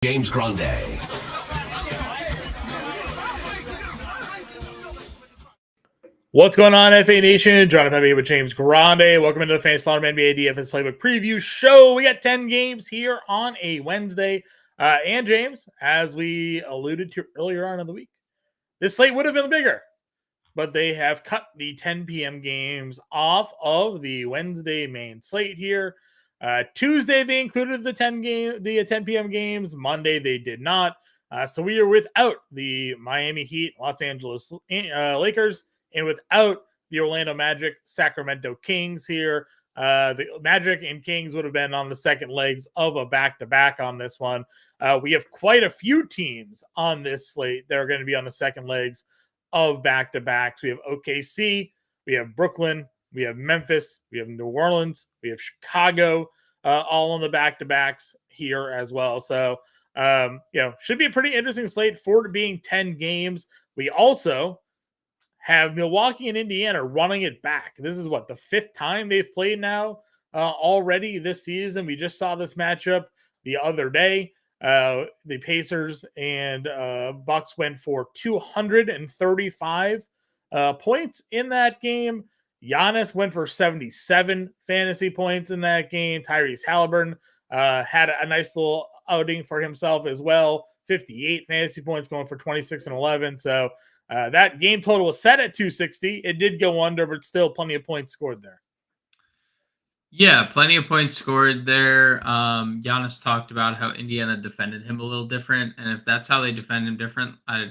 James Grande. What's going on, FA Nation? Jon Impemba here with James Grande. Welcome into the Fantasy Slaughter NBA DFS Playbook Preview Show. We got 10 games here on a Wednesday. And James, as we alluded to earlier on in the week, this slate would have been bigger, but they have cut the 10 p.m. games off of the Wednesday main slate here. Tuesday, they included the 10 p.m. games. Monday, they did not. So we are without the Miami Heat, Los Angeles Lakers, and without the Orlando Magic, Sacramento Kings here. The Magic and Kings would have been on the second legs of a back-to-back on this one. We have quite a few teams on this slate that are going to be on the second legs of back-to-backs. We have OKC, we have Brooklyn, we have Memphis, we have New Orleans, we have Chicago, all on the back-to-backs here as well. So, should be a pretty interesting slate for it being 10 games. We also have Milwaukee and Indiana running it back. This is the fifth time they've played now already this season. We just saw this matchup the other day. The Pacers and Bucks went for 235 points in that game. Giannis went for 77 fantasy points in that game. Tyrese Halliburton had a nice little outing for himself as well. 58 fantasy points, going for 26 and 11. So that game total was set at 260. It did go under, but still plenty of points scored there. Yeah, plenty of points scored there. Giannis talked about how Indiana defended him a little different, and if that's how they defend him different, I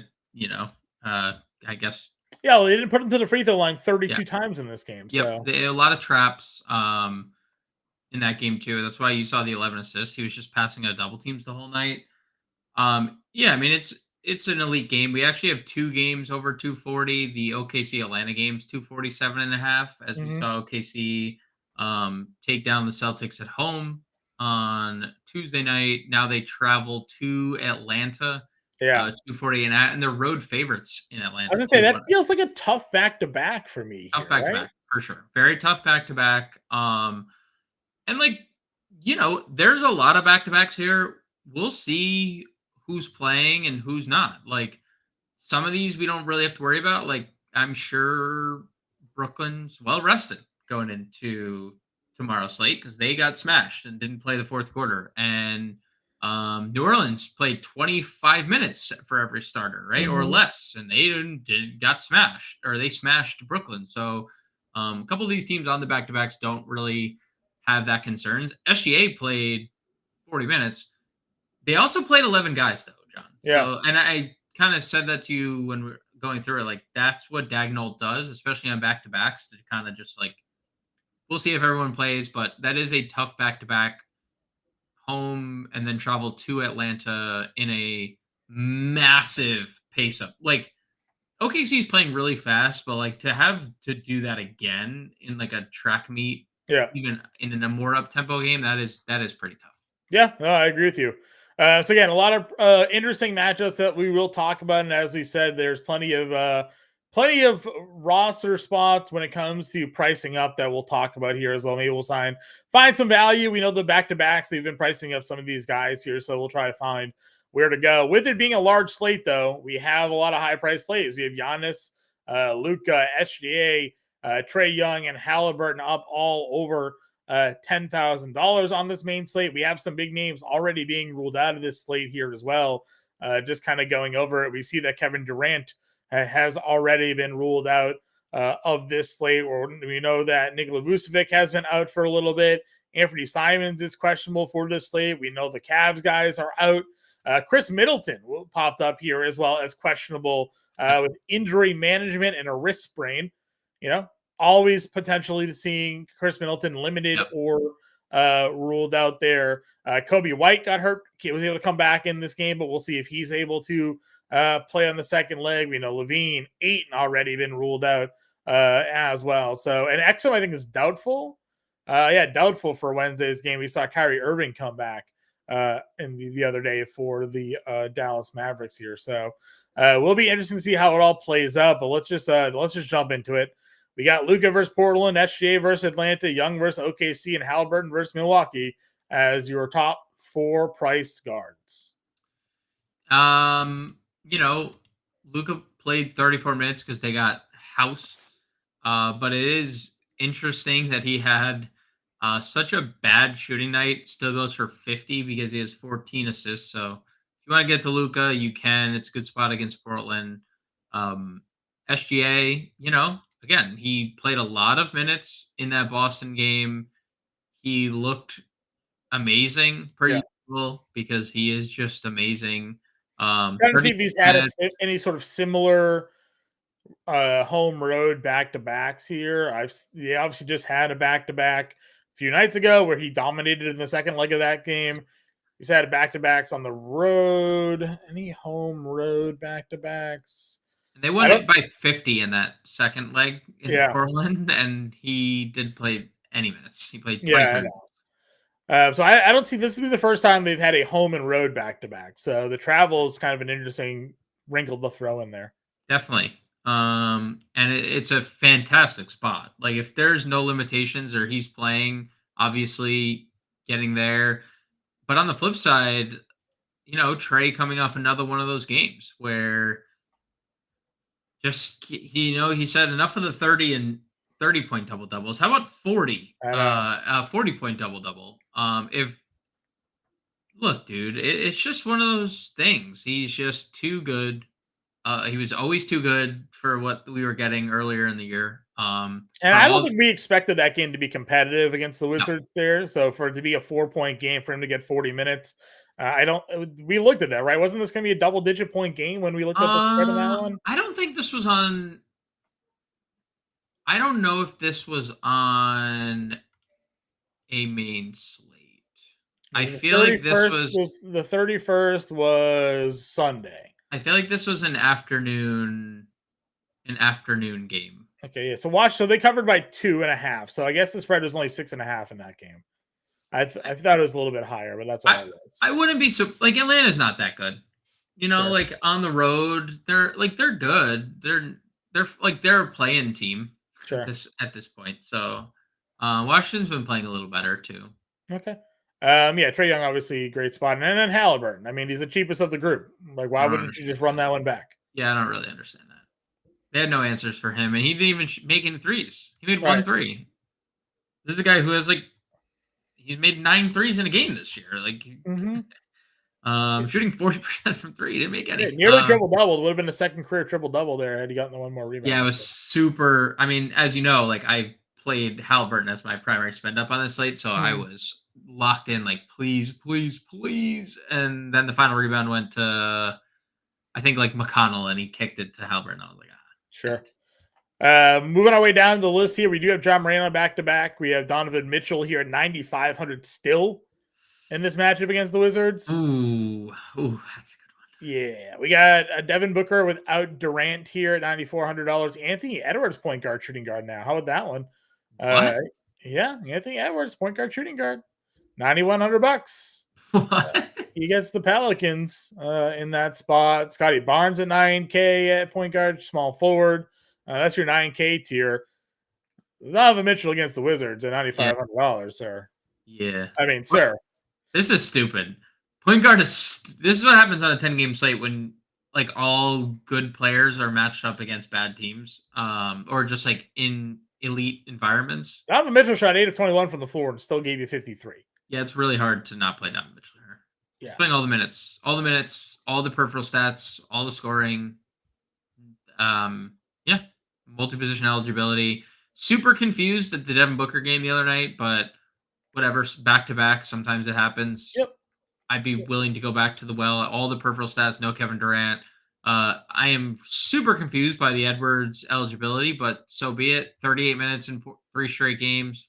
guess. Yeah, well, they didn't put him to the free throw line 32 times in this game. Yeah, a lot of traps in that game too. That's why you saw the 11 assists. He was just passing out double teams the whole night. I mean, it's an elite game. We actually have two games over 240. The OKC Atlanta game's 247.5, as we saw OKC take down the Celtics at home on Tuesday night. Now they travel to Atlanta. 240 and they're road favorites in Atlanta. I was gonna say that feels like a tough back-to-back for me. Tough back-to-back, for sure. Very tough back-to-back. And there's a lot of back-to-backs here. We'll see who's playing and who's not. Like, some of these we don't really have to worry about. Like, I'm sure Brooklyn's well rested going into tomorrow's slate because they got smashed and didn't play the fourth quarter. And New Orleans played 25 minutes for every starter, right? Or less. And they got smashed, or they smashed Brooklyn. So a couple of these teams on the back-to-backs don't really have that concerns. SGA played 40 minutes. They also played 11 guys, though, John. Yeah. So, and I kind of said that to you when we we're going through it. Like, that's what Dagnall does, especially on back-to-backs, to kind of just like, we'll see if everyone plays, but that is a tough back-to-back. Home and then travel to Atlanta in a massive pace up. Like, OKC is playing really fast, but like to have to do that again in like a track meet, even in a more up-tempo game, that is pretty tough. Yeah, no, I agree with you. So again, a lot of interesting matchups that we will talk about, and as we said, there's plenty of roster spots when it comes to pricing up that we'll talk about here as well. Maybe we'll find some value. We know the back-to-backs, they've been pricing up some of these guys here, so we'll try to find where to go. With it being a large slate, though, we have a lot of high-priced plays. We have Giannis, Luka, SGA, Trae Young, and Halliburton up all over $10,000 on this main slate. We have some big names already being ruled out of this slate here as well. Just kind of going over it, we see that Kevin Durant has already been ruled out of this slate. Or we know that Nikola Vucevic has been out for a little bit. Anthony Simons is questionable for this slate. We know the Cavs guys are out. Chris Middleton popped up here as well as questionable with injury management and a wrist sprain. Always potentially seeing Chris Middleton limited or ruled out there. Kobe White got hurt. He was able to come back in this game, but we'll see if he's able to play on the second leg. We know Levine, Ayton already been ruled out as well. So, and Exum, I think, is doubtful. Doubtful for Wednesday's game. We saw Kyrie Irving come back in the other day for the Dallas Mavericks here. So, will be interesting to see how it all plays out. But let's just jump into it. We got Luka versus Portland, SGA versus Atlanta, Young versus OKC, and Halliburton versus Milwaukee as your top four priced guards. You know, Luca played 34 minutes because they got housed. But it is interesting that he had such a bad shooting night. Still goes for 50 because he has 14 assists. So if you want to get to Luca, you can. It's a good spot against Portland. Um, SGA, again, he played a lot of minutes in that Boston game. He looked amazing per Yeah. usual because he is just amazing. Trying to see 30 if he's had minutes. any sort of similar home road back to backs here. He obviously just had a back to back a few nights ago where he dominated in the second leg of that game. He's had back to backs on the road. Any home road back to backs? And they I won don't. it by 50 in that second leg in Yeah, Portland, and he didn't play any minutes. He played yeah. 23 I know. minutes. So I don't see this to be the first time they've had a home and road back to back. So the travel is kind of an interesting wrinkle to throw in there. Definitely. And it's a fantastic spot. Like if there's no limitations or he's playing, obviously getting there. But on the flip side, Trey coming off another one of those games where just he said enough of the 30 and 30-point double doubles. How about 40? I know. 40-point double double. If Look, dude, it's just one of those things. He's just too good. He was always too good for what we were getting earlier in the year. And For I don't all think we expected that game to be competitive against the No, Wizards there. So for it to be a 4-point game for him to get 40 minutes, I don't. We looked at that, right? Wasn't this going to be a double-digit point game when we looked at the spread on that one? I don't think this was on. I don't know if this was on a main slate. I I mean, feel like this was. the 31st was Sunday. I feel like this was an afternoon game. Okay, yeah. So watch. So they covered by 2.5. So I guess the spread was only 6.5 in that game. I thought it was a little bit higher, but that's all I it was. I wouldn't be so like Atlanta's not that good. Sure, Like on the road, they're good. They're a playing team at sure. this point. So Washington's been playing a little better too. Okay. Yeah, Trey Young obviously great spot, and then Halliburton. I mean, he's the cheapest of the group. Like, I why don't wouldn't you understand just run that. that one back? Yeah, I don't really understand that. They had no answers for him, and he didn't even make any threes. He made Right. one three. This is a guy who has he's made 9 threes in a game this year. Mm-hmm. Shooting 40% from three. He didn't make Yeah, any. nearly triple double. Would have been a second career triple double there had he gotten the one more Yeah, rebound. it was super. I mean, as you know, I played Halliburton as my primary spend up on this slate, so I Mhm. was locked in, please, please, please. And then the final rebound went to, I think, McConnell, and he kicked it to Halliburton. I was like, Sure. Moving our way down the list here, we do have John Moreno back to back. We have Donovan Mitchell here at 9,500 still in this matchup against the Wizards. ooh, that's a good one. Yeah, we got Devin Booker without Durant here at $9,400. Anthony Edwards, point guard, shooting guard now. How about that one? Uh, What? yeah, Anthony Edwards, point guard, shooting guard, $9,100. What? He gets the Pelicans in that spot. Scotty Barnes at 9K at point guard, small forward. That's your 9K tier. Donovan Mitchell against the Wizards at Yeah, $9,500, sir. yeah. I mean, What? sir. This is stupid. Point guard is. This is what happens on a 10-game slate when all good players are matched up against bad teams, or just in elite environments. Donovan Mitchell shot 8 of 21 from the floor and still gave you 53. Yeah, it's really hard to not play Donovan Mitchell here. He's Yeah. playing all the minutes, all the peripheral stats, all the scoring. Yeah, multi-position eligibility. Super confused at the Devin Booker game the other night, but whatever. Back to back, sometimes it happens. Yep. I'd be willing to go back to the well. All the peripheral stats, no Kevin Durant. I am super confused by the Edwards eligibility, but so be it. 38 minutes in 3 straight games.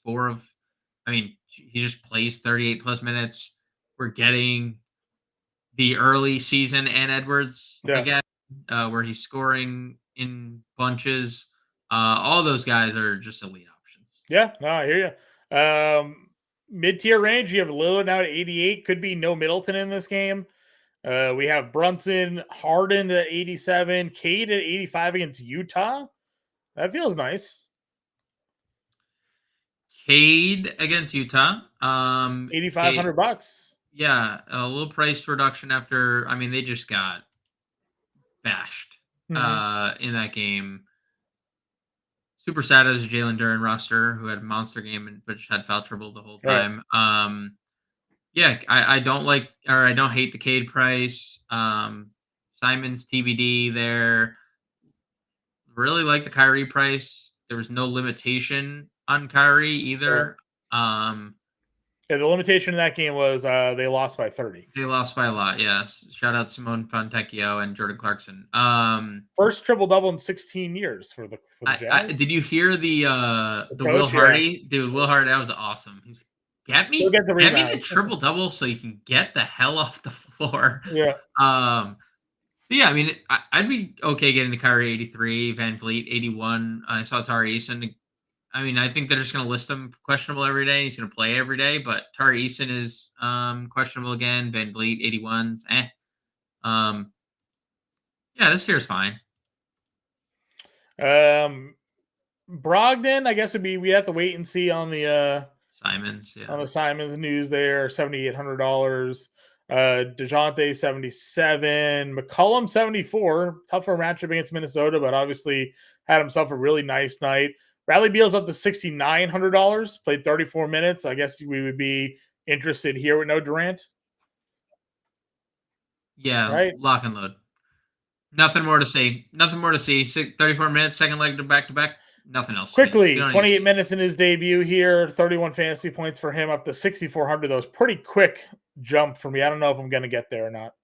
He just plays 38 plus minutes. We're getting the early season and Edwards Yeah. again, where he's scoring in bunches. All those guys are just elite options. Yeah. No, I hear you. Mid-tier range, you have Lillard now at 88. Could be no Middleton in this game. We have Brunson, Harden at 87, Cade at 85 against Utah. That feels nice. Cade against Utah. 8,500 bucks. Yeah, a little price reduction after. I mean, they just got bashed Mhm. in that game. Super sad as Jalen Duren roster, who had a monster game and but just had foul trouble the whole Right. time. Yeah, I don't like or I don't hate the Cade price. Simon's TBD there. Really like the Kyrie price. There was no limitation on Kyrie Right. either. Um, Yeah, the limitation in that game was they lost by 30. they lost by a lot. Yes, shout out Simone Fontecchio and Jordan Clarkson. First triple double in 16 years for the I Jazz. did you hear The the Will coach, yeah. Hardy dude? Will Hardy, that was awesome. He's He'll get the get me the rebound. triple double so you can get the hell off the floor. Yeah. Um, so yeah, I mean, I'd be okay getting the Kyrie 83, Van Vliet 81. I saw Tari Eason. I mean, I think they're just going to list him questionable every day. He's going to play every day, but Tari Eason is questionable again. Van Vliet 81s. Um, yeah, this year's fine. Um, Brogdon, I guess would be we have to wait and see Simons, yeah. on the Simons news there. $7,800. DeJounte 77, McCollum 74. Tougher matchup against Minnesota, but obviously had himself a really nice night. Bradley Beal's up to $6,900. Played 34 minutes. I guess we would be interested here with no Durant, Yeah, right? lock and load. Nothing more to say. Nothing more to see. 34 minutes, second leg to back to back. Nothing else. We Quickly, don't need to 28 see. minutes in his debut here, 31 fantasy points for him, up to 6,400. That was pretty quick jump for me. I don't know if I'm going to get there or not.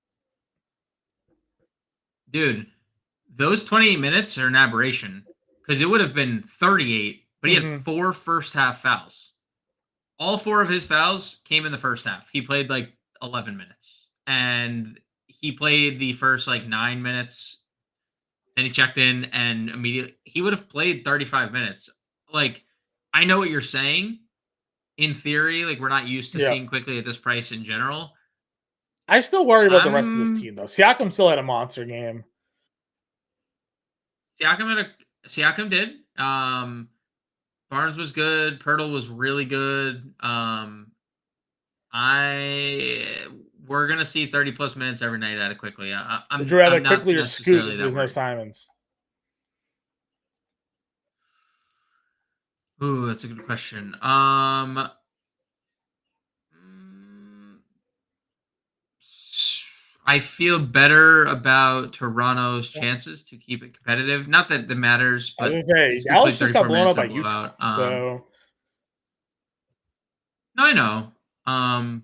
Dude, those 28 minutes are an aberration because it would have been 38, but he had Mm-hmm. 4 first half fouls. All 4 of his fouls came in the first half. He played like 11 minutes and he played the first like 9 minutes. Then he checked in and immediately he would have played 35 minutes. Like, I know what you're saying. In theory, like we're not used to Yeah. seeing quickly at this price in general. I still worry about the rest of this I'm team, though. Siakam still had a monster game. Siakam did. Barnes was good. Pirtle was really good. I we're gonna see 30 plus minutes every night out of quickly. Would you rather I'm not quickly or Scoot necessarily if that there's no worried. Simons? Ooh, that's a good question. I feel better about Toronto's chances to keep it competitive. Not that that matters, I was but going to say, Scoot played Dallas just got 34 blown up minutes in by a Utah. blowout. So, No, I know.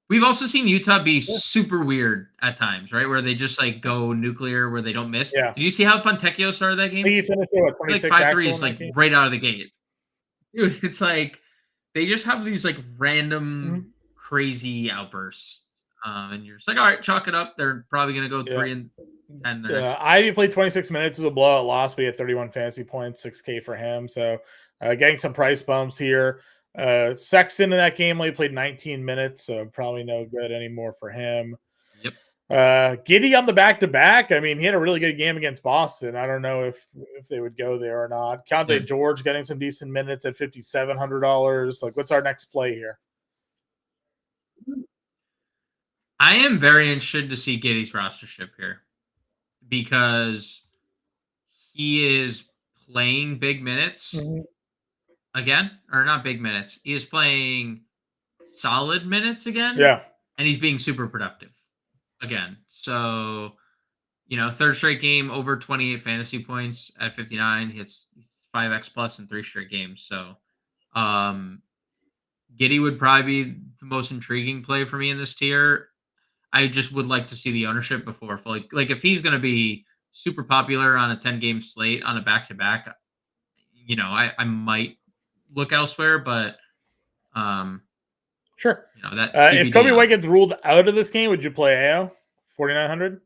We've also seen Utah be yeah. super weird at times, right? Where they just like go nuclear, where they don't miss. Yeah. Did you see how Fontecchio started that I think game? he finished with Like 26 five actual threes, in like that game. right out of the gate. Dude, it's like they just have these like Mhm. random crazy outbursts. And you're just like, all right, chalk it up. They're probably gonna go Yeah. 3-10 the next. Ivy played 26 minutes as a blowout loss, but he had 31 fantasy points, 6K for him. So getting some price bumps here. Sexton in that game only played 19 minutes, so probably no good anymore for him. Yep. Giddy on the back to back. I mean, he had a really good game against Boston. I don't know if they would go there or not. Conte Dude, George getting some decent minutes at $5,700. Like, what's our next play here? I am very interested to see Giddy's rostership here because he is playing big minutes Mhm. again, or not big minutes. He is playing solid minutes again, Yeah, and he's being super productive again. So, third straight game over 28 fantasy points at 59. Hits 5x plus in 3 straight games. So, um, Giddy would probably be the most intriguing play for me in this tier. I just would like to see the ownership before like if he's going to be super popular on a 10 game slate on a back to back, I might look elsewhere, but um, sure. that If TBD Kobe on White it. gets ruled out of this game, would you play AO 4,900?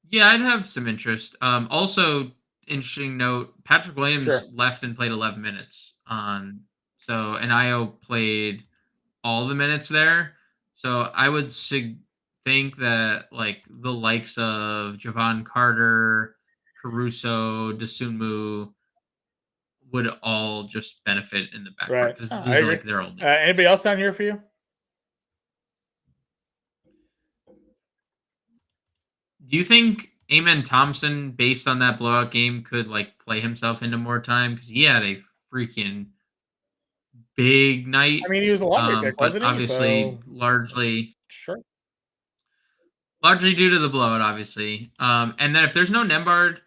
Yeah, I'd have some interest. Also, interesting note: Patrick Williams Sure. left and played 11 minutes on. So, and Io played all the minutes there. So, I would think that like the likes of Javon Carter, Caruso, Desunmu would all just benefit in the backcourt Right. because Oh, these I are agree. like their only. Anybody else down here for you? Do you think Amen Thompson, based on that blowout game, could like play himself into more time because he had a freaking big night? I mean, he was a lottery pick, But wasn't he? obviously So sure. largely due to the blowout, obviously. And then if there's no Nembhard,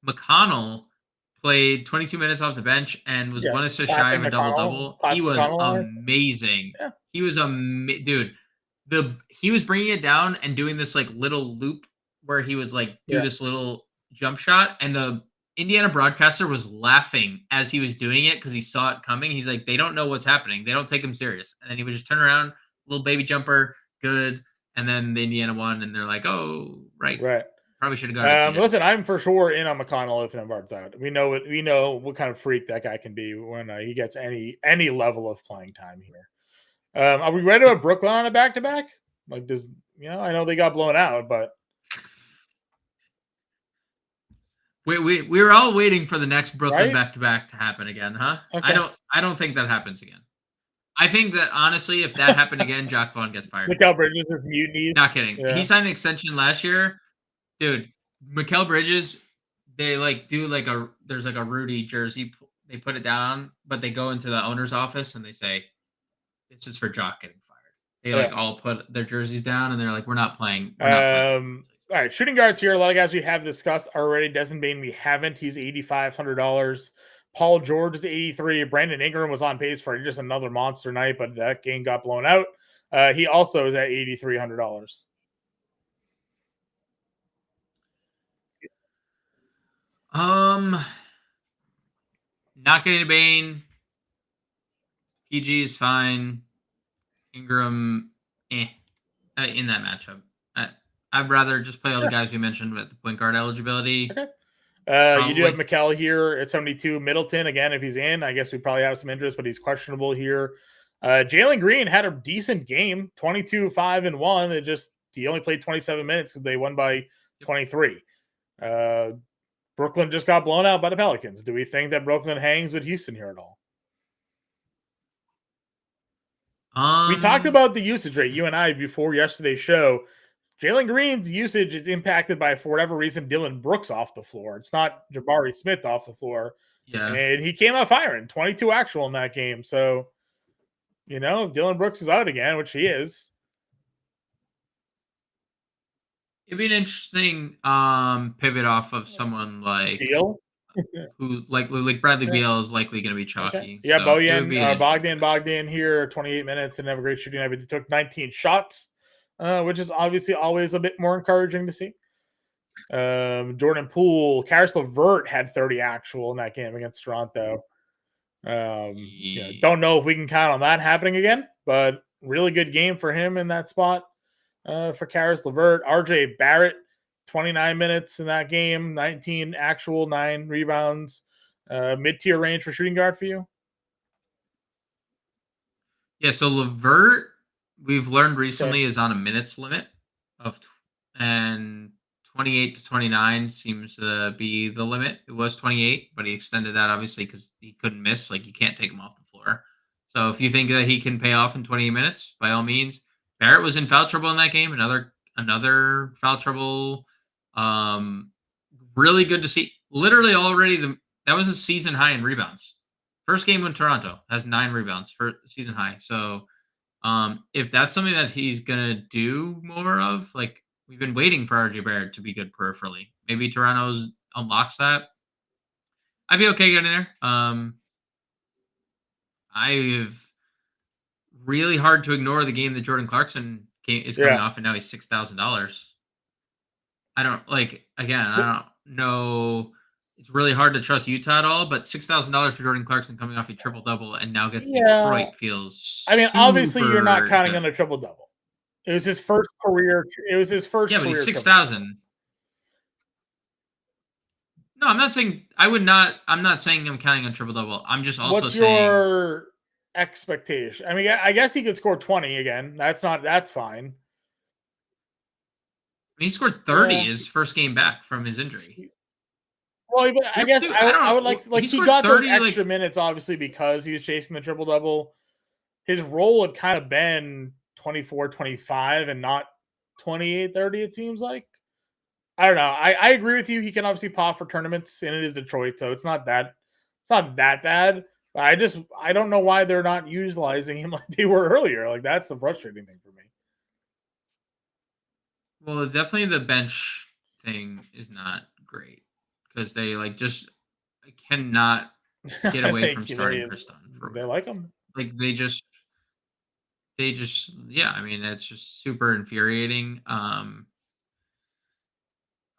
McConnell played 22 minutes off the bench and was Yeah. one assist shy Classic of a double McConnell. double. He Classic was McConnell line. amazing. Yeah. He was dude. He was bringing it down and doing this like little loop where he was like do this little jump shot, and the Indiana broadcaster was laughing as he was doing it because he saw it coming. He's like, they don't know what's happening. They don't take him serious. And then he would just turn around, little baby jumper, good. And then the Indiana won, and they're like, "Oh, right, probably should have gone." Listen, I'm for sure in on McConnell if Nembhard's out. We know what kind of freak that guy can be when he gets any level of playing time here. Are we ready to have Brooklyn on a back to back? Like, does I know they got blown out, but we were all waiting for the next Brooklyn back to back to happen again, huh? Okay. I don't think that happens again. I think that honestly, if that happened again, Jack Vaughn gets fired. Mikal Bridges is mutiny. Not kidding. Yeah. He signed an extension last year, dude. Mikal Bridges, they like do like there's like a Rudy jersey. They put it down, but they go into the owner's office and they say, "This is for Jock getting fired." They like all put their jerseys down and they're like, "We're not playing." We're not playing. All right, shooting guards here. A lot of guys we have discussed already. Desmond Bane, we haven't. He's $8,500. Paul George is 83. Brandon Ingram was on pace for just another monster night, but that game got blown out. He also is at $8,300. Not getting a Bane. PG is fine. Ingram, in that matchup. I'd rather just play all the guys we mentioned with the point guard eligibility. Okay. You do have Mikal here at 72. Middleton, again, if he's in, I guess we probably have some interest, but he's questionable here. Jalen Green had a decent game, 22, 5, and 1. He only played 27 minutes because they won by 23. Brooklyn just got blown out by the Pelicans. Do we think that Brooklyn hangs with Houston here at all? We talked about the usage rate, you and I, before yesterday's show. Jalen Green's usage is impacted by, for whatever reason, Dylan Brooks off the floor. It's not Jabari Smith off the floor. Yeah. And he came out firing, 22 actual in that game. So, if Dylan Brooks is out again, which he is. It'd be an interesting pivot off of someone like Beal. who like Bradley Beal is likely going to be chalky. Okay. Yeah, so Bogdan here, 28 minutes and have a great shooting night, but he took 19 shots, which is obviously always a bit more encouraging to see. Jordan Poole, Karis LeVert had 30 actual in that game against Toronto. Don't know if we can count on that happening again, but really good game for him in that spot. For Karis LeVert, RJ Barrett, 29 minutes in that game, 19 actual, 9 rebounds. Mid-tier range for shooting guard for you? Yeah, so LeVert, we've learned recently, is on a minutes limit and 28 to 29 seems to be the limit. It was 28, but he extended that obviously because he couldn't miss. Like, you can't take him off the floor. So if you think that he can pay off in 28 minutes, by all means. Barrett was in foul trouble in that game. Another foul trouble. Really good to see. Literally already that was a season high in rebounds. First game in Toronto has 9 rebounds for season high. So if that's something that he's gonna do more of, like, we've been waiting for RJ Barrett to be good peripherally. Maybe Toronto's unlocks that. I'd be okay getting there. I've really hard to ignore the game that Jordan Clarkson is coming off, and now he's $6,000. I don't know. It's really hard to trust Utah at all, but $6,000 for Jordan Clarkson coming off a triple double and now gets Detroit feels. I mean, obviously you're not counting on a triple double. It was his first career. It was his first. Yeah, but he's 6,000. No, I'm not saying I would not. I'm not saying I'm counting on triple double. I'm just also saying. What's your expectation? I mean, I guess he could score 20 again. That's fine. I mean, he scored 30 his first game back from his injury. Well, but I guess I would like he got 30, those extra minutes obviously because he was chasing the triple double. His role had kind of been 24, 25 and not 28, 30, it seems like. I don't know. I agree with you. He can obviously pop for tournaments, and it is Detroit, so it's not that bad. But I don't know why they're not utilizing him like they were earlier. Like that's the frustrating thing for me. Well, definitely the bench thing is not great because they just cannot get I away think from starting Chris Dunn for they whatever like reason. him. Like they just yeah, I mean that's just super infuriating.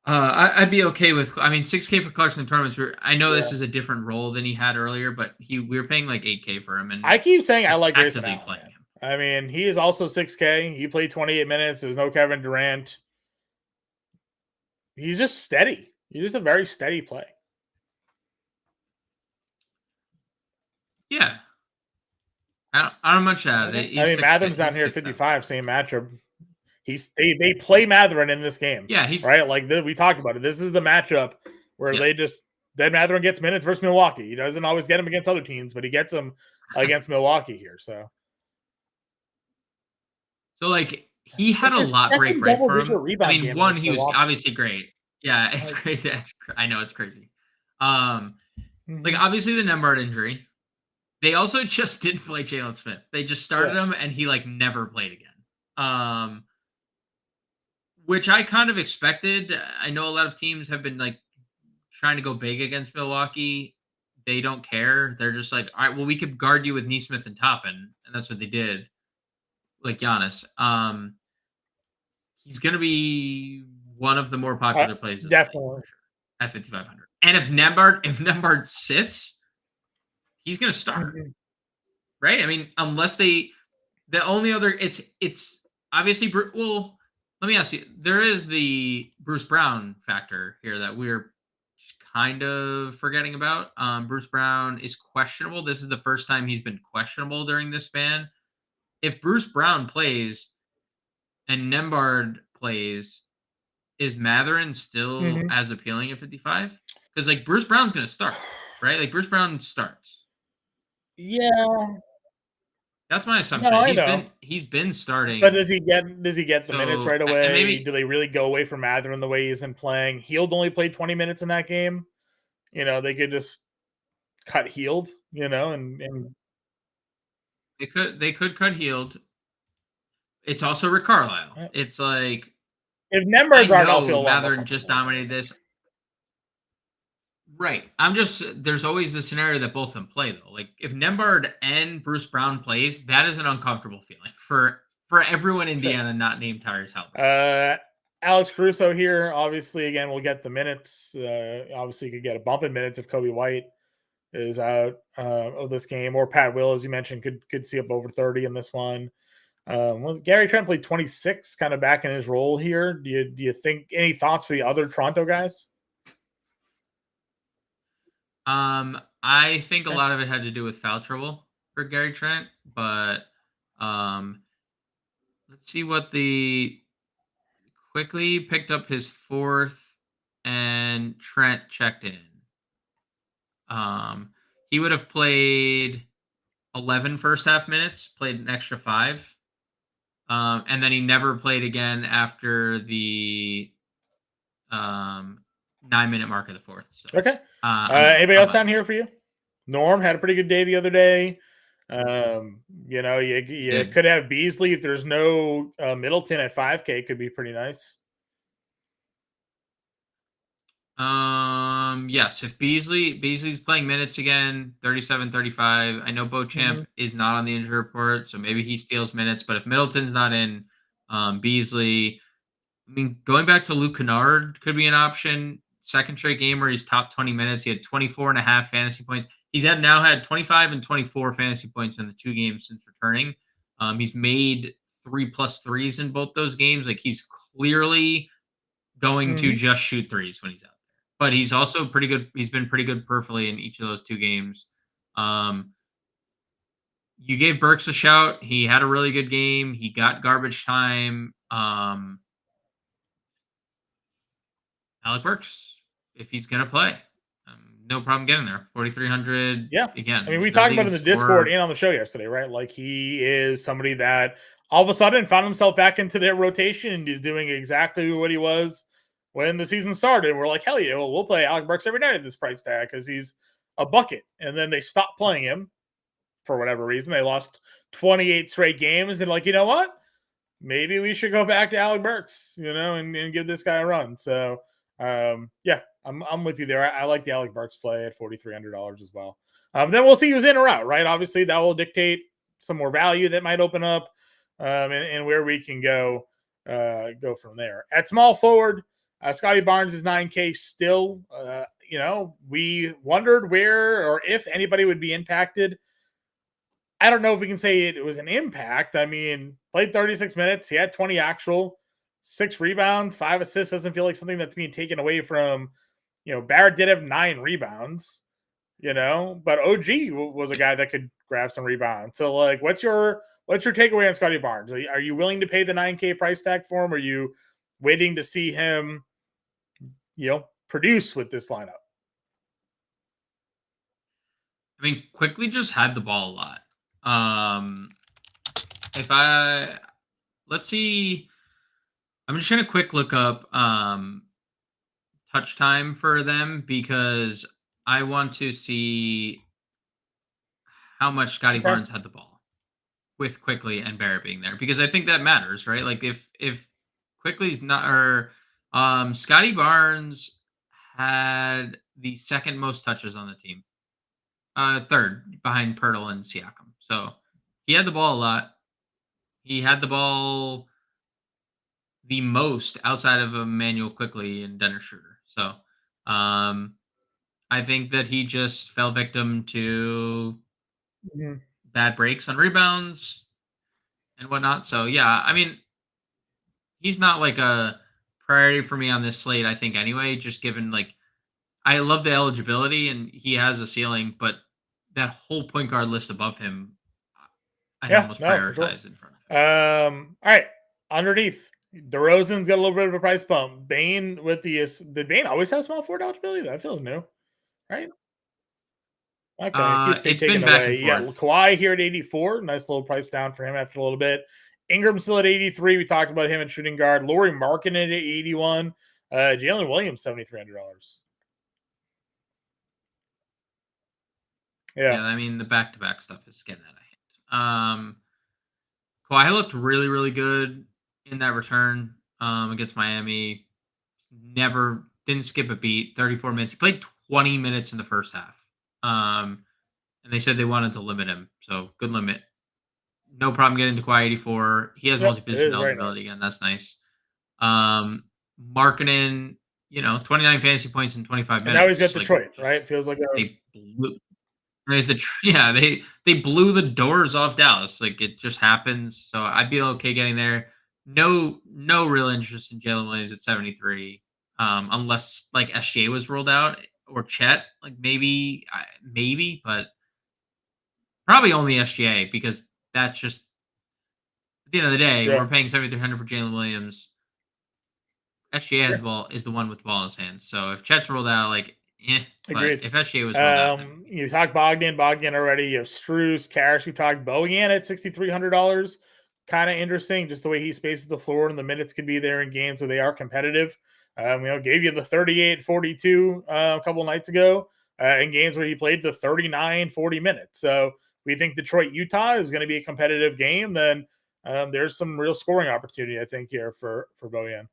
I'd be okay with. I mean, 6K for Clarkson in tournaments. I know this Yeah. is a different role than he had earlier, but we were paying like 8K for him, and I keep saying I just like Grayson actively Allen. playing Man. him. I mean, he is also 6K. He played 28 minutes. There's no Kevin Durant. He's just steady. He's just a very steady play. Yeah, I don't much add. Okay. I He's mean, 6K. Mathurin's down He's here at 6'7". 55, same matchup. They play Mathurin in this game. Yeah, he's right. Like we talked about it. This is the matchup where yeah. they just Ben Mathurin gets minutes versus Milwaukee. He doesn't always get them against other teams, but he gets them against Milwaukee here. So like he had it's a his lot break second right for double-digit him. I rebound mean, game one, against he was Milwaukee. obviously great. Yeah, it's Like, crazy. I know it's crazy. Like mhm. obviously the Nembhard injury. They also just didn't play Jalen Smith. They just started him and he never played again. Which I kind of expected. I know a lot of teams have been trying to go big against Milwaukee. They don't care. They're just like, all right, well, we could guard you with Neesmith and Toppin, and that's what they did. Like Giannis. He's gonna be one of the more popular plays this slate Definitely. for sure at 5,500. And if Nembhard sits, he's gonna start. Mhm. Right? I mean, unless the only other it's obviously well, let me ask you. There is the Bruce Brown factor here that we're kind of forgetting about. Bruce Brown is questionable. This is the first time he's been questionable during this span. If Bruce Brown plays and Nembhard plays, is Mathurin still Mhm. as appealing at 55? Because Bruce Brown's gonna start, right? Like Bruce Brown starts. Yeah. That's my No, assumption. I know. He's been starting. But does he get the minutes So right and away? maybe Do they really go away from Mathurin the way he's been playing? Hield only played 20 minutes in that game. They could just cut Hield, and they could cut Healed. It's also Rick Carlisle. It's like if I Nembhard's art, I'll feel know a lot more Matherin just comfortable. dominated this. Right. There's always the scenario that both of them play though. Like if Nembhard and Bruce Brown plays, that is an uncomfortable feeling for everyone in Sure. Indiana not named Tyrese Halliburton. Alex Caruso here, obviously, again, will get the minutes. Obviously, could get a bump in minutes if Kobe White is out of this game, or Pat Will, as you mentioned, could see up over 30 in this one. Gary Trent played 26, kind of back in his role here. Do you think any thoughts for the other Toronto guys? I think a Okay. lot of it had to do with foul trouble for Gary Trent, but let's see what the quickly picked up his fourth and Trent checked in. He would have played 11 first half minutes, played an extra 5. And then he never played again after the 9-minute mark of the fourth. So Okay. Anybody I'm else buying down here for you? Norm had a pretty good day the other day. You could have Beasley if there's no Middleton at 5K, could be pretty nice. Yes, if Beasley's playing minutes again, 37, 35. I know Beauchamp is not on the injury report, so maybe he steals minutes, but if Middleton's not in, Beasley, I mean, going back to Luke Kennard could be an option. Second straight game where he's top 20 minutes. He had 24 and a half fantasy points. He's now had 25 and 24 fantasy points in the 2 games since returning. He's made 3+ threes in both those games. Like he's clearly going to just shoot threes when he's out there. But he's also pretty good. He's been pretty good peripherally in each of those 2 games. You gave Burks a shout. He had a really good game. He got garbage time. Alec Burks, if he's going to play. No problem getting there. 4,300. Yeah. Again, I mean, we there's talked nothing you about it can in the Discord score. and on the show yesterday, right? Like, he is somebody that all of a sudden found himself back into their rotation and is doing exactly what he was when the season started. We're like, hell yeah, well, we'll play Alec Burks every night at this price tag because he's a bucket. And then they stopped playing him for whatever reason. They lost 28 straight games and, like, you know what? Maybe we should go back to Alec Burks, and give this guy a run. So, yeah, I'm with you there. I like the Alec Burks play at $4,300 as well. Then we'll see who's in or out, right? Obviously, that will dictate some more value that might open up, and where we can go from there. At small forward, Scotty Barnes is 9K still. We wondered where or if anybody would be impacted. I don't know if we can say it was an impact. I mean, played 36 minutes. He had 20 actual, 6 rebounds, 5 assists. Doesn't feel like something that's being taken away from, Barrett did have 9 rebounds, but OG was a guy that could grab some rebounds. So, like, what's your takeaway on Scotty Barnes? Are you willing to pay the 9K price tag for him? Or are you waiting to see him, produce with this lineup? I mean, quickly just had the ball a lot. If I let's see, I'm just gonna quick look up touch time for them because I want to see how much Scotty Okay. Barnes had the ball with Quickly and Barrett being there because I think that matters, right? Like if Quickly's not or Scotty Barnes had the second most touches on the team. Third behind Pirtle and Siakam. So he had the ball a lot. He had the ball the most outside of Emmanuel Quickly and Dennis Schroeder. So I think that he just fell victim to Mhm. bad breaks on rebounds and whatnot. So yeah, I mean, he's not like a priority for me on this slate, I think anyway, just given like I love the eligibility and he has a ceiling, but that whole point guard list above him, I'd Yeah, almost no, for sure. prioritize in front of him. All right. Underneath, DeRozan's got a little bit of a price bump. Bane with did Bane always have small forward eligibility? That feels new, right? Okay, it keeps getting It's been taken back and away. Yeah, forth. Kawhi here at 84. Nice little price down for him after a little bit. Ingram still at 83. We talked about him at shooting guard. Laurie Markkinen at 81. Jalen Williams, $7,300. Yeah. Yeah, I mean the back-to-back stuff is getting out of hand. Kawhi looked really, really good in that return against Miami. Never didn't skip a beat. 34 minutes. He played 20 minutes in the first half. And they said they wanted to limit him, so good limit. No problem getting to Kawhi 84. He has Yep, it multi-position is very nice. eligibility again. That's nice. Marketing, 29 fantasy points in 25 And now he's got minutes. Like Detroit, just right? Feels like a they blew, yeah, they blew the doors off Dallas. Like it just happens. So I'd be okay getting there. No real interest in Jalen Williams at 73. Unless like SGA was rolled out or Chet, like maybe, but probably only SGA because that's just at the end of the day, yeah. we're paying 7,300 for Jalen Williams. SGA has Yeah, the ball is the one with the ball in his hands. So if Chet's rolled out, like but agreed. if SGA was rolled out, then You talked Bogdan already. You have Strus, Karras. We talked Bojan at $6,300. Kind of interesting, just the way he spaces the floor and the minutes could be there in games where they are competitive. Gave you the 38-42 a couple nights ago in games where he played the 39-40 minutes. So we think Detroit Utah is going to be a competitive game. Then there's some real scoring opportunity, I think, here for Bojan.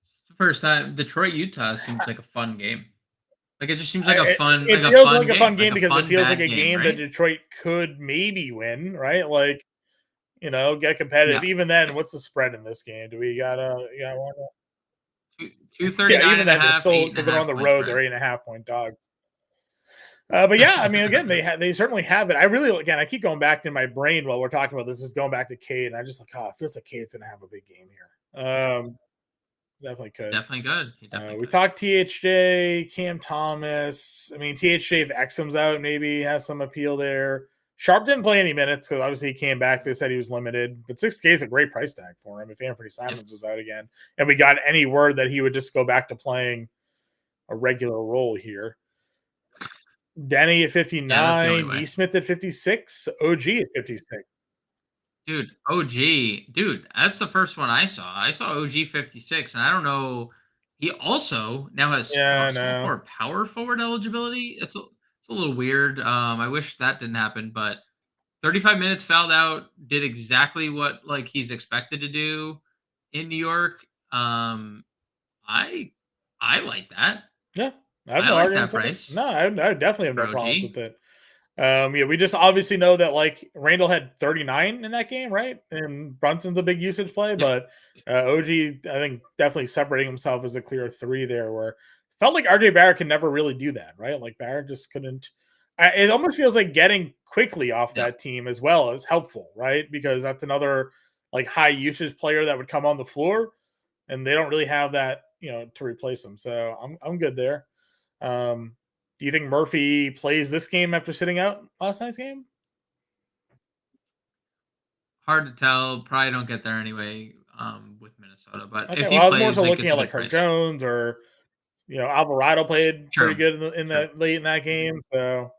it's the first time Detroit Utah seems like a fun game. Like it just seems It like a feels like fun a fun game, like game a because it fun feels like bad a game, game that right? Detroit could maybe win, right? Like, get competitive. Yeah. Even then, what's the spread in this game? Do we one? Yeah, 239 even and a then, they're half, still eight and a because they're on half the point road. They're spread. 8.5 point dogs. But yeah, I mean, again, they certainly have it. I really, again, I keep going back in my brain while we're talking about this. Is going back to Cade, and I just like, it feels like Cade's gonna have a big game here. Definitely could. Definitely good. He definitely We could. talked THJ, Cam Thomas. I mean, THJ if Exum's out, maybe has some appeal there. Sharp didn't play any minutes because obviously he came back. They said he was limited, but 6K is a great price tag for him if Anthony Simons was out again. And we got any word that he would just go back to playing a regular role here. Denny at Yeah, that's the only 59, way. Neesmith at 56, OG at 56. Dude, OG, dude, that's the first one I saw. I saw OG 56, and I don't know. He also now has Yeah, small no. forward, power forward eligibility. It's a little weird. I wish that didn't happen, but 35 minutes fouled out, did exactly what like he's expected to do in New York. I I like that. Yeah, I have I no like that arguments with it. price No, I definitely have for no problems OG. with it. Yeah, we just obviously know that like Randall had 39 in that game, right? And Brunson's a big usage play, Yep. but OG, I think, definitely separating himself as a clear three there, where felt like RJ Barrett can never really do that, right? Like Barrett just couldn't. It almost feels like getting quickly off Yep. that team as well is helpful, right? Because that's another like high usage player that would come on the floor, and they don't really have that, to replace them. So I'm good there. Do you think Murphy plays this game after sitting out last night's game? Hard to tell. Probably don't get there anyway with Minnesota. But Okay, if well, he I was more plays, so like looking it's a at like good Herb price. Jones or Alvarado played pretty True. good in True. that late in that game. So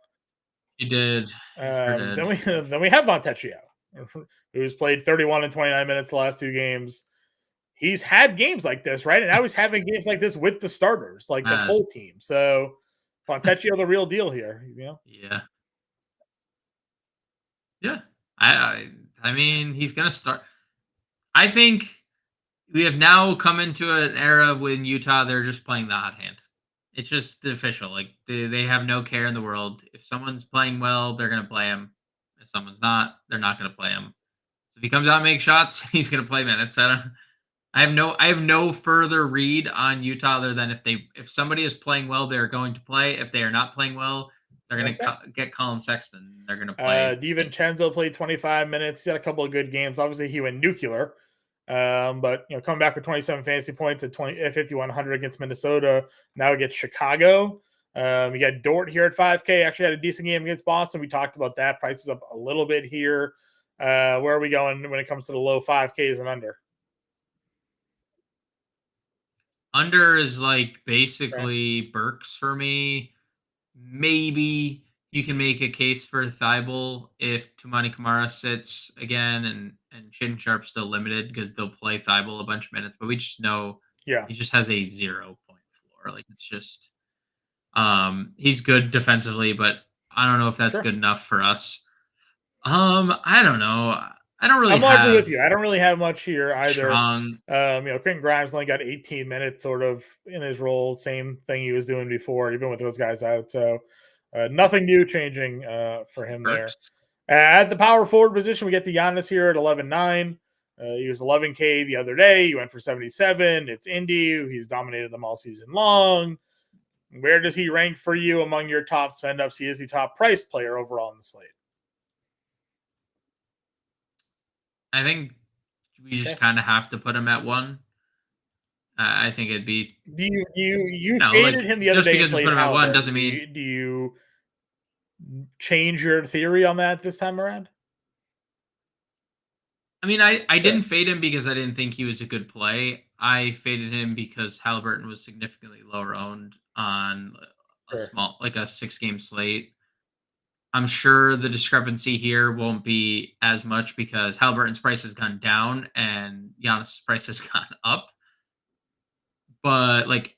He did. He sure then did. we then we have Montecchio, who's played 31 and 29 minutes the last two games. He's had games like this, right? And now he's having games like this with the starters, like the As full team. So Montecchio, the real deal here. yeah. Yeah. I mean, he's gonna start. I think we have now come into an era when Utah they're just playing the hot hand. It's just official. Like they have no care in the world. If someone's playing well, they're gonna play him. If someone's not, they're not gonna play him. So if he comes out and makes shots, he's gonna play minutes. I have no further read on Utah other than if somebody is playing well, they're going to play. If they are not playing well, they're going Okay. to get Colin Sexton. They're going to play DiVincenzo played 25 minutes. He had a couple of good games. Obviously, he went nuclear. But coming back with 27 fantasy points at 5,100 against Minnesota. Now against Chicago. You got Dort here at 5K. Actually had a decent game against Boston. We talked about that. Prices up a little bit here. Where are we going when it comes to the low 5Ks and under? under is like Okay. basically Burks for me. Maybe you can make a case for Thibault if Tumani Kamara sits again and Shin Sharp's still limited because they'll play Thibault a bunch of minutes, but we just know Yeah, he just has a 0 point floor. Like it's just he's good defensively, but I don't know if that's sure. good enough for us. I don't know. I don't really I'm largely with have you. I don't really have much here either. strong. Quentin Grimes only got 18 minutes sort of in his role. Same thing he was doing before, even with those guys out. So nothing new changing for him there. Burks. At the power forward position, we get the Giannis here at 11.9. He was 11K the other day. He went for 77. It's Indy. He's dominated them all season long. Where does he rank for you among your top spend ups? He is the top price player overall in the slate. I think we just Okay. kind of have to put him at one. I think it'd be Do you no faded like him the other just day and because we played put him at one Halliburton? doesn't Do mean. you do you change your theory on that this time around? I mean, I Sure, didn't fade him because I didn't think he was a good play. I faded him because Halliburton was significantly lower owned on a sure. small like a 6 game slate. I'm sure the discrepancy here won't be as much because Halliburton's price has gone down and Giannis' price has gone up. But like,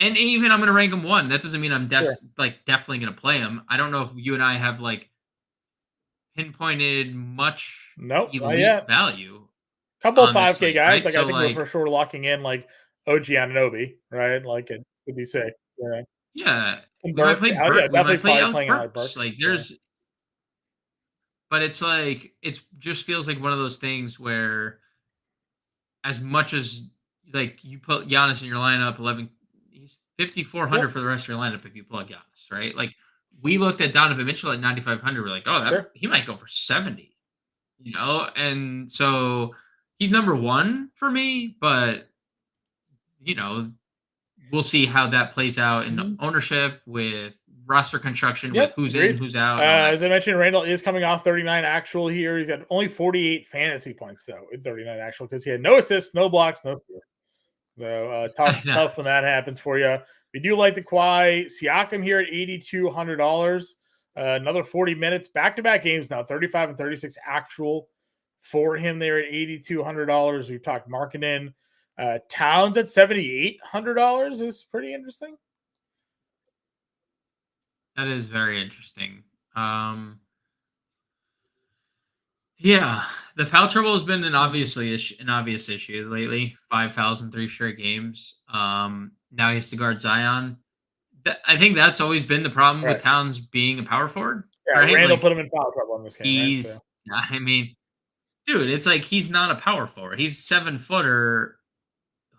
and even I'm gonna rank him one. That doesn't mean I'm Sure. definitely gonna play him. I don't know if you and I have like pinpointed much Nope, not elite yet. value Couple of on this 5K slate, guys. right? Like I So think we're for like, sure locking in like OG Ananobi, right? Like it could be sick. Yeah. yeah, And we might Burks. play Yeah, We might definitely play probably Alec playing Alec Burks. Burks. Like So there's, but it's like it just feels like one of those things where as much as like you put Giannis in your lineup, 11, he's yep, 5,400 for the rest of your lineup if you plug Giannis, right? Like we looked at Donovan Mitchell at 9,500. We're like, oh, that sure. he might go for 70, and so he's number one for me, but you know, we'll see how that plays out in Mhm. ownership with roster construction with who's agreed. in, who's out. As I mentioned, Randall is coming off 39 actual here. He's got only 48 fantasy points, though, in 39 actual, because he had no assists, no blocks, no steals. So tough when that happens for you. We do like the Kawhi Siakam here at $8,200. Another 40 minutes, back-to-back games now, 35 and 36 actual for him there at $8,200. We've talked Markkanen. Towns at $7,800 is pretty interesting. That is very interesting. Yeah, the foul trouble has been an obvious issue lately. 5 fouls in 3 straight games. Now he has to guard Zion. I think that's always been the problem with Towns being a power forward. Yeah, right? Randall put him in foul trouble in this game. I mean, dude, it's like he's not a power forward. He's 7-footer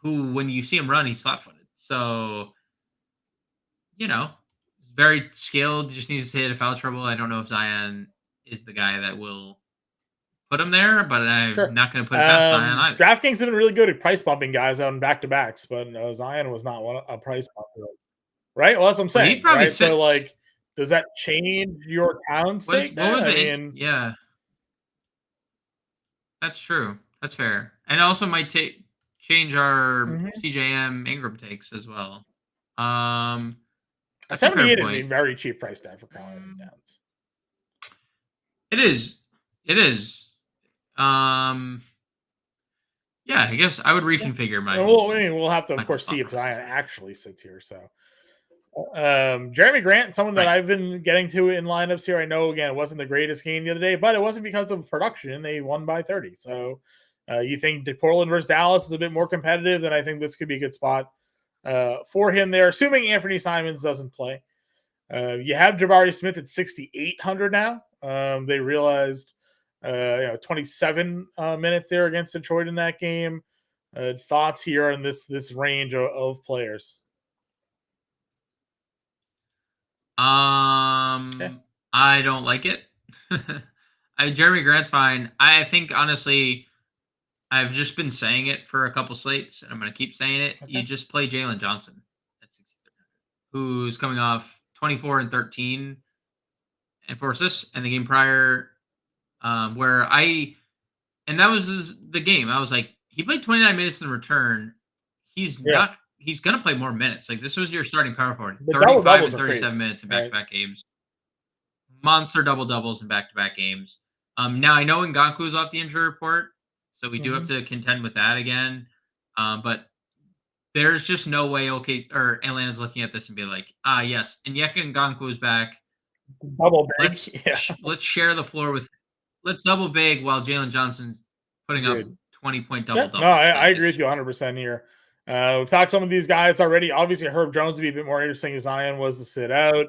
who, when you see him run, he's flat-footed. So, he's very skilled. Just needs to hit a foul trouble. I don't know if Zion is the guy that will put him there, but I'm not going to put it past Zion either. DraftKings have been really good at price bumping guys on back-to-backs, but Zion was not a price bumper. Right? Well, that's what I'm saying. He probably sits. So, does that change your Towns take? Yeah. That's true. That's fair. And also might change our CJM Ingram takes as well. 78 is a very cheap price tag for Carl Anthony Towns. It is. Yeah, I guess I would reconfigure my. We'll have to, of course, see if Zion actually sits here. So, Jeremy Grant, someone that I've been getting to in lineups here. I know, again, it wasn't the greatest game the other day, but it wasn't because of production. They won by 30. So, you think Portland versus Dallas is a bit more competitive, then I think this could be a good spot for him there, assuming Anthony Simons doesn't play. You have Jabari Smith at 6,800 now. They realized 27 minutes there against Detroit in that game. Thoughts here on this range of players? I don't like it. Jeremy Grant's fine. I think, honestly, I've just been saying it for a couple slates, and I'm going to keep saying it. Okay. You just play Jalen Johnson at 6,300, who's coming off 24 and 13 and 4 assists, and the game prior, and that was the game. I was like, he played 29 minutes in return. He's going to play more minutes. Like, this was your starting power forward. 35 and 37 minutes in back-to-back games. Monster double-doubles in back-to-back games. Now, I know Ngakou's off the injury report, so we do have to contend with that again. But there's just no way Atlanta's looking at this and be like, yes, Onyeka Ngakou is back. Double big. Let's share the floor with – let's double big while Jalen Johnson's putting up 20-point double-doubles. No, I agree with you 100% here. We've talked some of these guys already. Obviously, Herb Jones would be a bit more interesting if Zion was to sit out.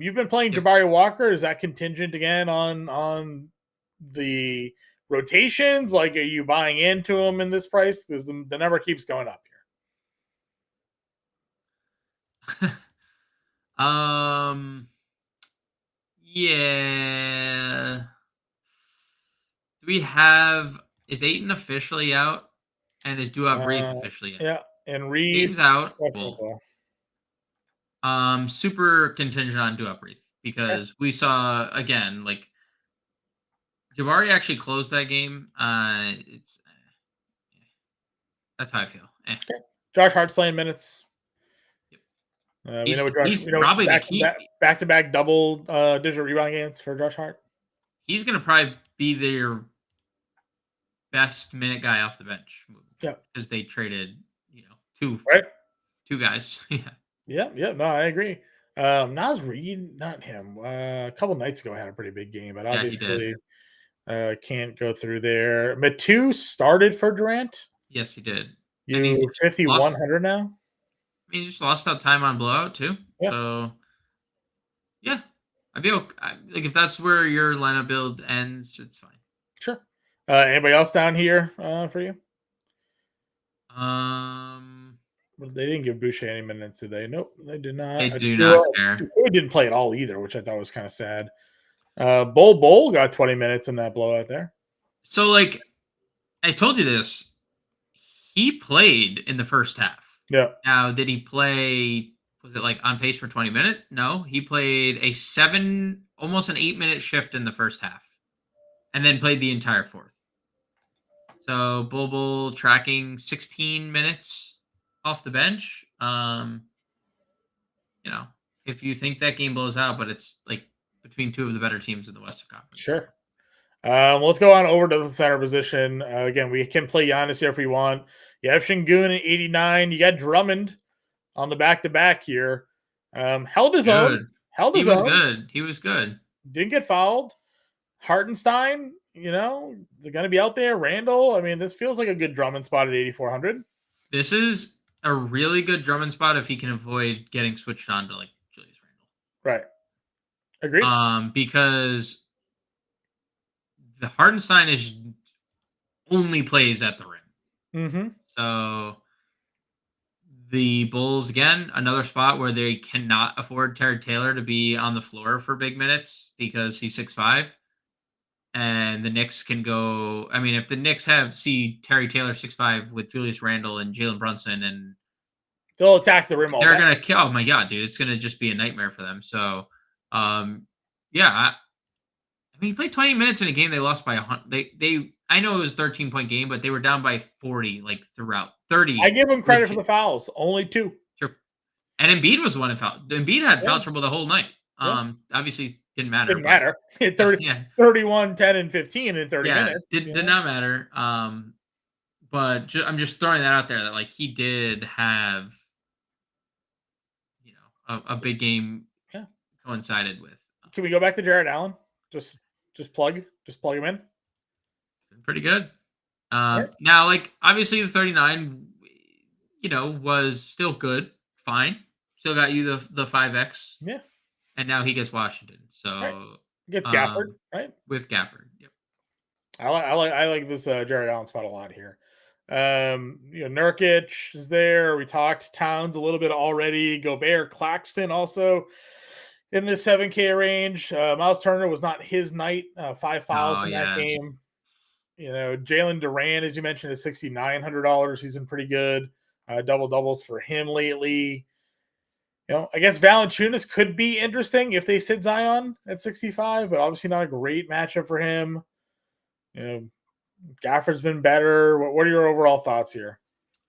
You've been playing Jabari Walker. Is that contingent again on the rotations? Like, are you buying into him in this price? Because the number keeps going up here. Yeah. Do we have – is Ayton officially out? And is Duop Reith officially out? Yeah, and Reed Game's out. Super contingent on Duop Reith because we saw, again, like, Jabari actually closed that game. That's how I feel. Okay. Josh Hart's playing minutes. He's probably the key. Back-to-back double-digit rebound games for Josh Hart. He's going to probably be their best minute guy off the bench. Yeah, because they traded, two guys. Yeah. No, I agree. Naz Reid, not him. A couple nights ago, had a pretty big game, but obviously can't go through there. Matu started for Durant. Yes, he did. You 5,100 now. I mean, he just lost that time on blowout too. Yeah. So, yeah, I'd be okay. Like, if that's where your lineup build ends, it's fine. Sure. Anybody else down here for you? Well, they didn't give Boucher any minutes today. Nope, they did not. They do not care. He didn't play at all either, which I thought was kind of sad. Bol got 20 minutes in that blowout there. So, like, I told you this. He played in the first half. Yeah. Now, did he play was it like on pace for 20 minutes? No, he played almost an 8-minute shift in the first half, and then played the entire fourth. So Bull tracking 16 minutes off the bench. You know, if you think that game blows out, but it's like between two of the better teams in the Western Conference. Sure. Let's go on over to the center position. Again, we can play Giannis here if we want. You have Şengün at 89. You got Drummond on the back-to-back here. Held his own. He was good. He was good. Didn't get fouled. Hartenstein, they're going to be out there. Randall, I mean, this feels like a good Drummond spot at 8,400. This is a really good Drummond spot if he can avoid getting switched on to like Julius Randle. Right. Agreed. Because the Hartenstein only plays at the rim. Mm-hmm. So the Bulls, again, another spot where they cannot afford Terry Taylor to be on the floor for big minutes because he's 6'5". And the Knicks can go. I mean, if the Knicks see Terry Taylor 6'5" with Julius Randle and Jalen Brunson, and they'll attack the rim all day. They're gonna kill. Oh my god, dude, it's gonna just be a nightmare for them. So, yeah. I mean, he played 20 minutes in a game they lost by 100. I know it was a 13-point game, but they were down by 40 like throughout 30. I give him credit for the fouls, only 2. Sure. And Embiid was the one that fouled. Embiid had foul trouble the whole night. Obviously didn't matter. Didn't matter. 31, 10, and 15 in 30 minutes. Did not matter. But I'm just throwing that out there that like he did have, a big game coincided with. Can we go back to Jared Allen? Just plug him in. Pretty good. Right. Now, like obviously the 39, was still good, fine. Still got you the 5x. Yeah. And now he gets Washington. So gets Gafford, right? With Gafford. Yep. I like this Jared Allen spot a lot here. Nurkic is there. We talked Towns a little bit already. Gobert, Claxton also in the 7K range. Miles Turner was not his night. 5 fouls in that game. Jalen Duran, as you mentioned, is $6,900. He's been pretty good. Double doubles for him lately. I guess Valanciunas could be interesting if they sit Zion at 65, but obviously not a great matchup for him. Gafford's been better. What are your overall thoughts here?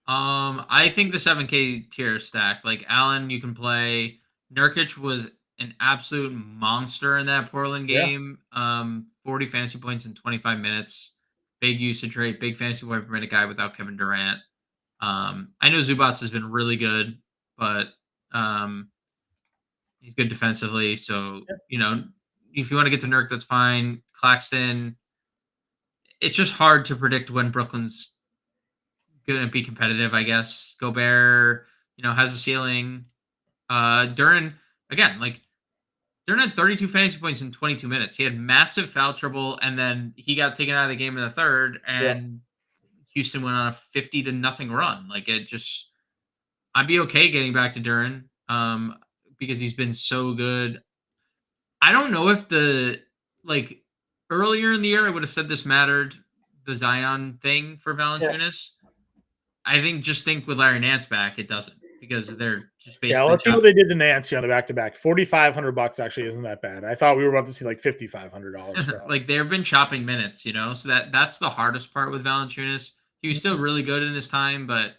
I think the 7K tier is stacked. Like Allen, you can play. Nurkic was an absolute monster in that Portland game. 40 fantasy points in 25 minutes. Big usage rate, big fantasy point per minute guy without Kevin Durant. I know Zubats has been really good, but he's good defensively. So, if you want to get to Nurk, that's fine. Claxton, it's just hard to predict when Brooklyn's going to be competitive, I guess. Gobert, has a ceiling. Duran, again, Duran had 32 fantasy points in 22 minutes. He had massive foul trouble, and then he got taken out of the game in the third, and Houston went on a 50-0 run. I'd be okay getting back to Duran because he's been so good. I don't know if earlier in the year I would have said this mattered, the Zion thing for Valanciunas. I think with Larry Nance back, it doesn't because they're just basically. Let's see what they did to Nance on the back-to-back. $4,500 actually isn't that bad. I thought we were about to see like $5,500. They've been chopping minutes, so that's the hardest part with Valanciunas. He was still really good in his time, but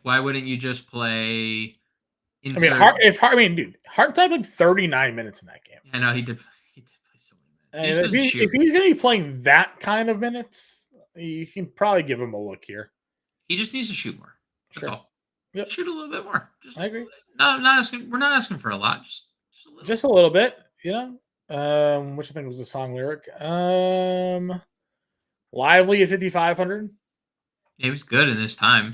why wouldn't you just play? Hartenstein played 39 minutes in that game. I know he did. He did play so many minutes. If he's going to be playing that kind of minutes, you can probably give him a look here. He just needs to shoot more. That's all. Yep. Shoot a little bit more. I agree. No, not asking. We're not asking for a lot. Just a little bit. Which I think was a song lyric. Lively at 5,500. Yeah, he was good in this time.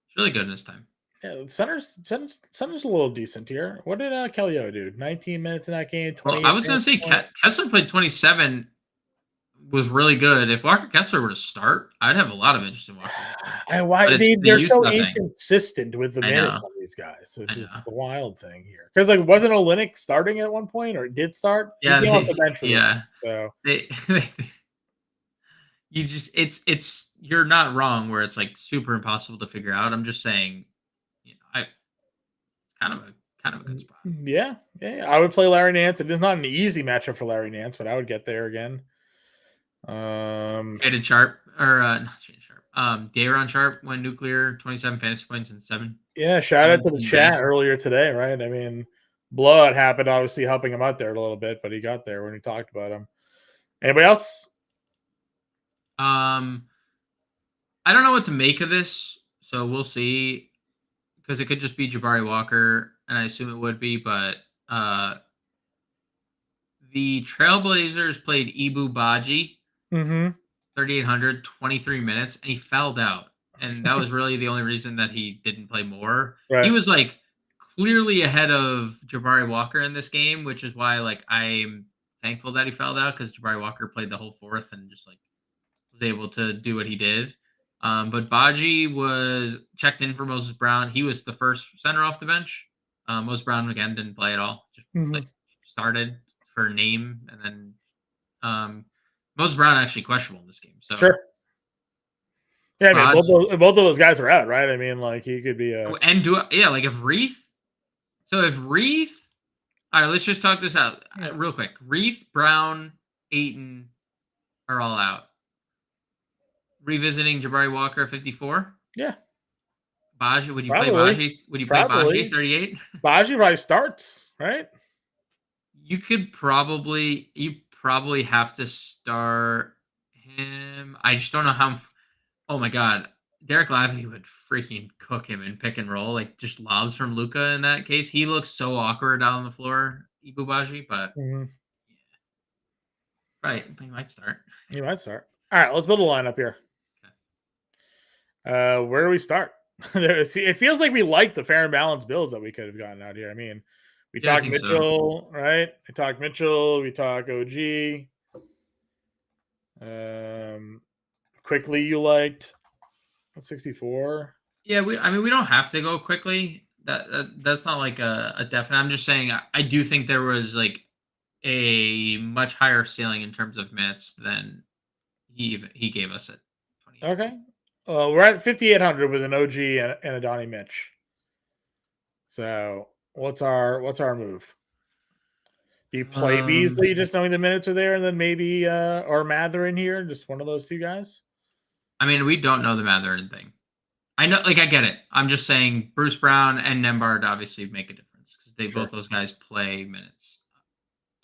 He's really good in this time. Yeah, center's a little decent here. What did Kelly O do? 19 minutes in that game. Well, I was going to say Kessler played 27. Was really good. If Walker Kessler were to start, I'd have a lot of interest in Walker. They're so inconsistent with the minutes on these guys. So it's just a wild thing here. Because wasn't Olynyk starting at one point or did start? Yeah, he off the bench so you're not wrong where it's super impossible to figure out. I'm just saying, kind of a good spot. Yeah. I would play Larry Nance. It is not an easy matchup for Larry Nance, but I would get there again. Shaded Sharp or not Shaded Sharp. Dayron Sharp went nuclear, 27 fantasy points and 7. Yeah, shout out to the 17 chat minutes. earlier today, right? I mean, blowout happened, obviously helping him out there a little bit, but he got there when we talked about him. Anybody else? I don't know what to make of this, so we'll see. Because it could just be Jabari Walker, and I assume it would be, but the Trailblazers played Ibu Baji, 3,800, 23 minutes, and he fouled out. And that was really the only reason that he didn't play more. Right. He was like clearly ahead of Jabari Walker in this game, which is why like I'm thankful that he fouled out, because Jabari Walker played the whole fourth and just like was able to do what he did. But Baji was checked in for Moses Brown. He was the first center off the bench. Moses Brown again didn't play at all. Just like started for name, and then Moses Brown actually questionable in this game. So sure. Yeah, I mean, both of those guys are out, right? I mean, like he could be a like if Reith. So if Reith, all right, let's just talk this out real quick. Reith, Brown, Ayton are all out. Revisiting Jabari Walker 54. Yeah. Baji, would you play Baji? Would you play Baji 38? Baji probably starts, right? You probably have to start him. I just don't know how. Oh my God, Derek Lively would freaking cook him in pick and roll, like just lobs from Luka in that case. He looks so awkward out on the floor, Ibu Baji, but yeah. Right, he might start. He might start. All right, let's build a lineup here. Okay. Where do we start? It feels like we like the fair and balanced builds that we could have gotten out here. I mean, we talked Mitchell, right? We talked Mitchell. We talked OG. Quickly, you liked 64. Yeah, we don't have to go quickly. That's not like a definite. I'm just saying I do think there was like a much higher ceiling in terms of minutes than he gave us at 20. Okay. We're at 5,800 with an OG and a Donnie Mitch. So what's our move? Do you play Beasley just knowing the minutes are there, and then maybe or Mather in here, just one of those two guys? I mean, we don't know the Mathurin thing. I know, like I get it. I'm just saying Bruce Brown and Nembhard obviously make a difference because both those guys play minutes.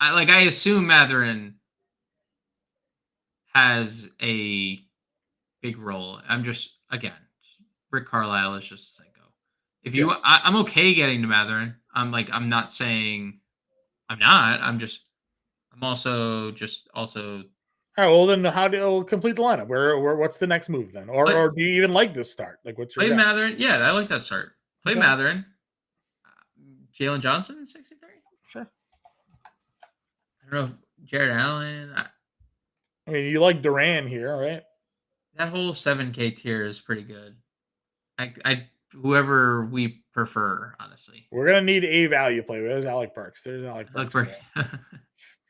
I assume Mathurin has a big role. I'm just Rick Carlisle is just a psycho. If you, I'm okay getting to Mathurin. I'm not saying I'm not. I'm also. All right, well then, how do you complete the lineup? Where what's the next move then, or do you even like this start? Like, what's your play Mathurin? Yeah, I like that start. Play Mathurin. Jalen Johnson, 63. Sure. I don't know if Jared Allen. I mean, you like Duran here, right? That whole 7K tier is pretty good. Whoever we prefer, honestly. We're gonna need a value play. There's Alec Burks.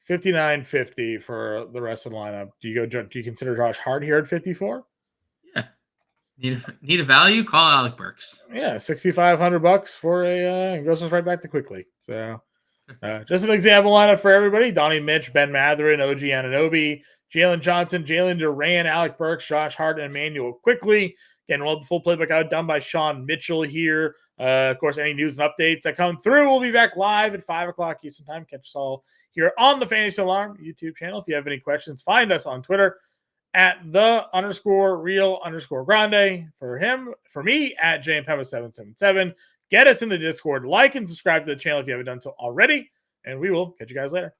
59.50 for the rest of the lineup. Do you consider Josh Hart here at 54? Yeah. Need a value? Call Alec Burks. Yeah, $6,500 for a goes us right back to quickly. So just an example lineup for everybody: Donnie Mitch, Ben Mathurin, OG Anunoby, Jalen Johnson, Jalen Duran, Alec Burks, Josh Hart, and Emmanuel Quickly. Again, we'll have the full playbook out done by Sean Mitchell here. Of course, any news and updates that come through, we'll be back live at 5 o'clock Eastern time. Catch us all here on the Fantasy Alarm YouTube channel. If you have any questions, find us on Twitter at @the_real_grande. For me, at Impemba777. Get us in the Discord, like and subscribe to the channel if you haven't done so already, and we will catch you guys later.